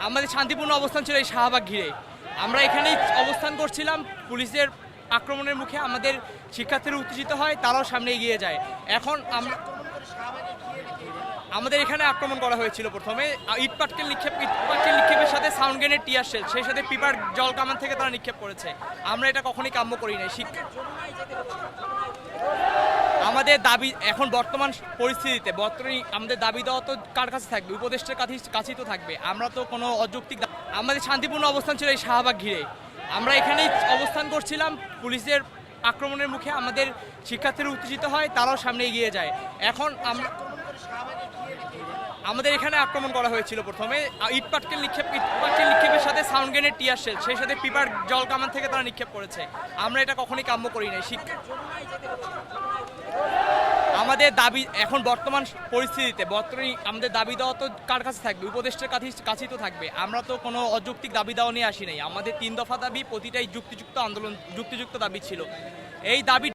আমাদের শান্তিপূর্ণ অবস্থান ছিল এই শাহবাগ ঘিরে। আমরা এখানেই অবস্থান করছিলাম, পুলিশের আক্রমণের মুখে আমাদের শিক্ষার্থীরা উত্তেজিত হয়, তারাও সামনে এগিয়ে যায়। এখন আমরা আমাদের এখানে আক্রমণ করা হয়েছিল প্রথমে ইট পাটকেল নিক্ষেপের সাথে সাউন্ড গ্রেনেড, টিয়ার শেল, সেই সাথে পিপার জল কামান থেকে তারা নিক্ষেপ করেছে। আমরা এটা কখনোই কাম্য করি নাই। আমাদের দাবি এখন বর্তমান পরিস্থিতিতে আমাদের দাবি দেওয়া তো কার কাছে থাকবে? উপদেষ্টার কাছেই তো থাকবে। আমরা তো কোনো অযৌক্তিক আমাদের শান্তিপূর্ণ অবস্থান ছিল এই শাহবাগ ঘিরে। আমরা এখানেই অবস্থান করছিলাম, পুলিশের আক্রমণের মুখে আমাদের শিক্ষার্থীরা উত্তেজিত হয়, তারাও সামনে এগিয়ে যায়। এখন আমাদের এখানে আক্রমণ করা হয়েছিল প্রথমে ইট পাটকেল নিক্ষেপের সাথে সাউন্ড গ্রেনেড, টিয়ার শেল, সেই সাথে পিপার জল কামান থেকে তারা নিক্ষেপ করেছে। আমরা এটা কখনোই কাম্য করি নাই। আমাদের দাবি এখন বর্তমান পরিস্থিতিতে আমাদের দাবি দেওয়া তো কার কাছে থাকবে? উপদেষ্টার কাছেই তো থাকবে। আমরা তো কোনো অযৌক্তিক দাবি দেওয়া নিয়ে আসি নাই। আমাদের 3 দফা দাবি, প্রতিটাই যুক্তিযুক্ত দাবি ছিল। এই দাবি